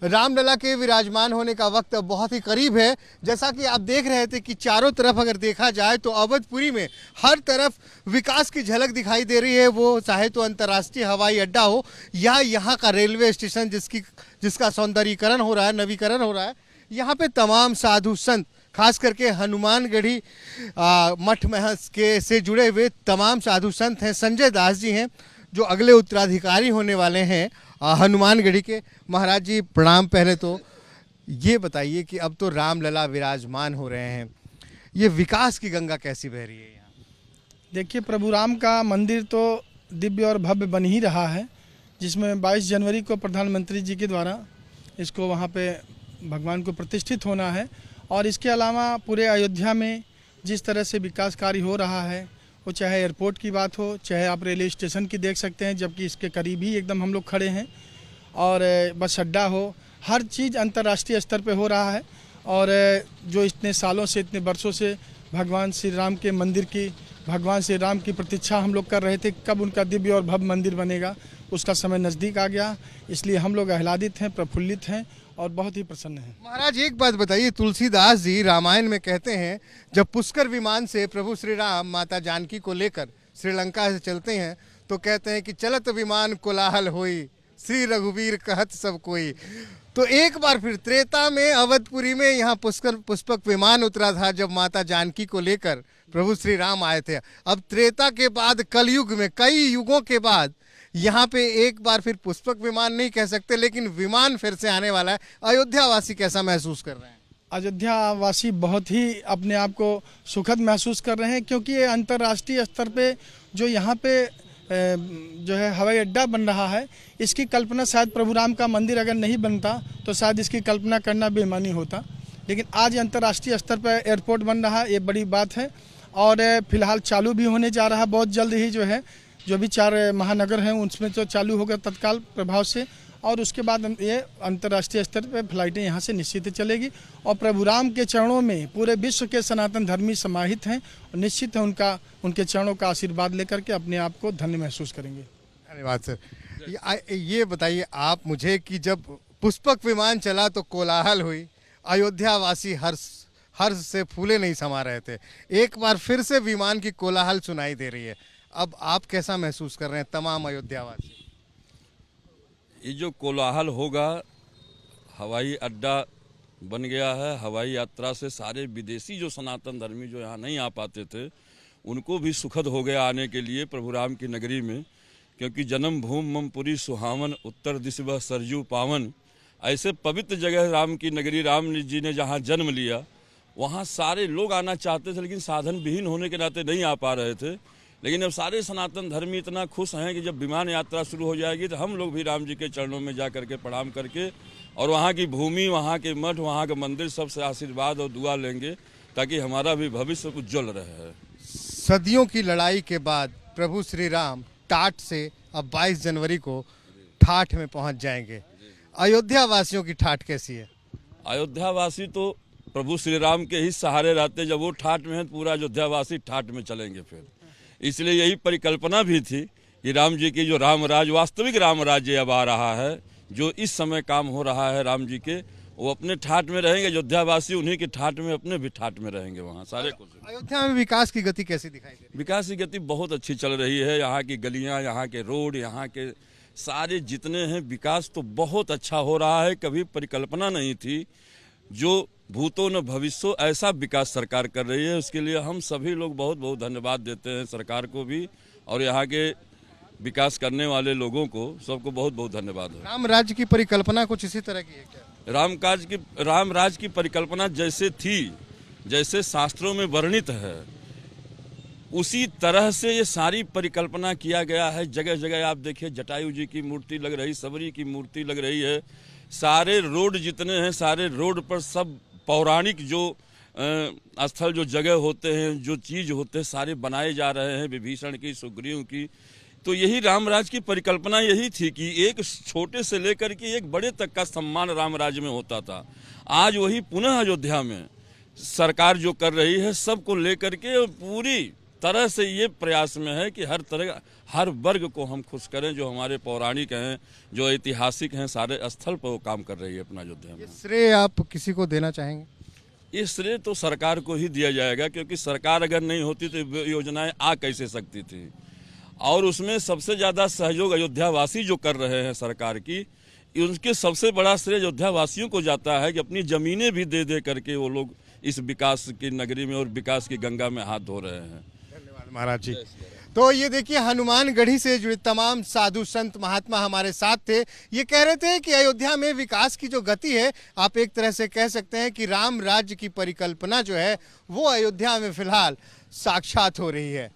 रामलला के विराजमान होने का वक्त बहुत ही करीब है। जैसा कि आप देख रहे थे कि चारों तरफ अगर देखा जाए तो अवधपुरी में हर तरफ विकास की झलक दिखाई दे रही है। वो चाहे तो अंतर्राष्ट्रीय हवाई अड्डा हो या यहाँ का रेलवे स्टेशन जिसका सौंदर्यीकरण हो रहा है, नवीकरण हो रहा है। यहाँ पे तमाम साधु संत, खास करके हनुमानगढ़ी मठ महस के से जुड़े हुए तमाम साधु संत हैं। संजय दास जी हैं जो अगले उत्तराधिकारी होने वाले हैं हनुमानगढ़ी के। महाराज जी प्रणाम। पहले तो ये बताइए कि अब तो रामलला विराजमान हो रहे हैं, ये विकास की गंगा कैसी बह रही है यहाँ? देखिए, प्रभु राम का मंदिर तो दिव्य और भव्य बन ही रहा है, जिसमें 22 जनवरी को प्रधानमंत्री जी के द्वारा इसको वहाँ पे भगवान को प्रतिष्ठित होना है। और इसके अलावा पूरे अयोध्या में जिस तरह से विकास कार्य हो रहा है, वो चाहे एयरपोर्ट की बात हो, चाहे आप रेलवे स्टेशन की देख सकते हैं, जबकि इसके करीब ही एकदम हम लोग खड़े हैं, और बस अड्डा हो, हर चीज़ अंतर्राष्ट्रीय स्तर पे हो रहा है। और जो इतने सालों से, इतने वर्षों से भगवान श्री राम के मंदिर की, भगवान श्री राम की प्रतीक्षा हम लोग कर रहे थे, कब उनका दिव्य और भव्य मंदिर बनेगा, उसका समय नज़दीक आ गया। इसलिए हम लोग आह्लादित हैं, प्रफुल्लित हैं और बहुत ही प्रसन्न हैं। महाराज एक बात बताइए, तुलसीदास जी रामायण में कहते हैं जब पुष्कर विमान से प्रभु श्री राम माता जानकी को लेकर श्रीलंका से चलते हैं तो कहते हैं कि चलत विमान कोलाहल होई, श्री रघुवीर कहत सब कोई। तो एक बार फिर त्रेता में अवधपुरी में यहाँ पुष्पक विमान उतरा था जब माता जानकी को लेकर प्रभु श्री राम आए थे। अब त्रेता के बाद कलयुग में, कई युगों के बाद यहाँ पे एक बार फिर पुष्पक विमान नहीं कह सकते, लेकिन विमान फिर से आने वाला है। अयोध्या वासी कैसा महसूस कर रहे हैं? अयोध्या वासी बहुत ही अपने आप को सुखद महसूस कर रहे हैं, क्योंकि ये अंतर्राष्ट्रीय स्तर पे जो यहाँ पे जो है हवाई अड्डा बन रहा है, इसकी कल्पना शायद प्रभु राम का मंदिर अगर नहीं बनता तो शायद इसकी कल्पना करना बेईमानी होता। लेकिन आज अंतर्राष्ट्रीय स्तर पर एयरपोर्ट बन रहा है, ये बड़ी बात है। और फिलहाल चालू भी होने जा रहा है बहुत जल्द ही, जो है जो भी 4 महानगर हैं उसमें तो चालू होगा तत्काल प्रभाव से। और उसके बाद ये अंतर्राष्ट्रीय स्तर पर फ्लाइटें यहाँ से निश्चित चलेगी। और प्रभु राम के चरणों में पूरे विश्व के सनातन धर्मी समाहित हैं और निश्चित है उनके चरणों का आशीर्वाद लेकर के अपने आप को धन्य महसूस करेंगे। धन्यवाद सर। ये बताइए आप मुझे कि जब पुष्पक विमान चला तो कोलाहल हुई, अयोध्या वासी हर्ष से फूले नहीं समा रहे थे। एक बार फिर से विमान की कोलाहल सुनाई दे रही है, अब आप कैसा महसूस कर रहे हैं तमाम अयोध्यावासी? ये जो कोलाहल होगा, हवाई अड्डा बन गया है, हवाई यात्रा से सारे विदेशी जो सनातन धर्मी जो यहाँ नहीं आ पाते थे उनको भी सुखद हो गया आने के लिए प्रभु राम की नगरी में। क्योंकि जन्म भूमि मम पुरी सुहावन, उत्तर दिश वह सरजू पावन। ऐसे पवित्र जगह राम की नगरी, राम जी ने जहाँ जन्म लिया वहाँ सारे लोग आना चाहते थे, लेकिन साधन विहीन होने के नाते नहीं आ पा रहे थे। लेकिन अब सारे सनातन धर्मी इतना खुश हैं कि जब विमान यात्रा शुरू हो जाएगी तो हम लोग भी राम जी के चरणों में जा करके प्रणाम करके और वहाँ की भूमि, वहाँ के मठ, वहाँ के मंदिर सबसे आशीर्वाद और दुआ लेंगे ताकि हमारा भी भविष्य उज्ज्वल रहे। सदियों की लड़ाई के बाद प्रभु श्री राम टाट से अब 22 जनवरी को ठाठ में पहुँच जाएंगे। अयोध्या वासियों की ठाठ कैसी है? अयोध्या वासी तो प्रभु श्री राम के ही सहारे रहते, जब वो ठाठ में है पूरा अयोध्या वासी ठाठ में चलेंगे फिर। इसलिए यही परिकल्पना भी थी कि राम जी की जो राम राज, वास्तविक राम राज्य अब आ रहा है, जो इस समय काम हो रहा है राम जी के, वो अपने ठाठ में रहेंगे, अयोध्यावासी उन्हीं के ठाठ में, अपने भी ठाठ में रहेंगे वहाँ सारे कुछ। अयोध्या में विकास की गति कैसी दिखाई दे रही है? विकास की गति बहुत अच्छी चल रही है। यहाँ की गलियाँ, यहाँ के रोड, यहाँ के सारे जितने हैं, विकास तो बहुत अच्छा हो रहा है। कभी परिकल्पना नहीं थी, जो भूतो न भविष्यो, ऐसा विकास सरकार कर रही है। उसके लिए हम सभी लोग बहुत बहुत धन्यवाद देते हैं सरकार को भी, और यहाँ के विकास करने वाले लोगों को, सबको बहुत बहुत धन्यवाद है। राम राज्य की परिकल्पना कुछ इसी तरह की है क्या? राम राज की परिकल्पना जैसे थी, जैसे शास्त्रों में वर्णित है, उसी तरह से ये सारी परिकल्पना किया गया है। जगह जगह आप देखिए जटायु जी की मूर्ति लग रही, सबरी की मूर्ति लग रही है। सारे रोड जितने हैं, सारे रोड पर सब पौराणिक जो स्थल, जो जगह होते हैं, जो चीज़ होते हैं, सारे बनाए जा रहे हैं, विभीषण की, सुग्रीव की। तो यही रामराज की परिकल्पना यही थी कि एक छोटे से लेकर के एक बड़े तक का सम्मान रामराज में होता था। आज वही पुनः अयोध्या में सरकार जो कर रही है, सबको लेकर के पूरी तरह से ये प्रयास में है कि हर वर्ग को हम खुश करें। जो हमारे पौराणिक हैं, जो ऐतिहासिक हैं, सारे स्थल पर वो काम कर रही है अपना अयोध्या में। श्रेय आप किसी को देना चाहेंगे? ये श्रेय तो सरकार को ही दिया जाएगा, क्योंकि सरकार अगर नहीं होती तो योजनाएं आ कैसे सकती थी। और उसमें सबसे ज़्यादा सहयोग अयोध्यावासी जो कर रहे हैं सरकार की, उनके सबसे बड़ा श्रेय अयोध्यावासियों को जाता है कि अपनी ज़मीनें भी दे दे करके वो लोग इस विकास की नगरी में और विकास की गंगा में हाथ धो रहे हैं। धन्यवाद महाराज जी। तो ये देखिए, हनुमानगढ़ी से जुड़े तमाम साधु संत महात्मा हमारे साथ थे। ये कह रहे थे कि अयोध्या में विकास की जो गति है, आप एक तरह से कह सकते हैं कि राम राज्य की परिकल्पना जो है वो अयोध्या में फिलहाल साक्षात हो रही है।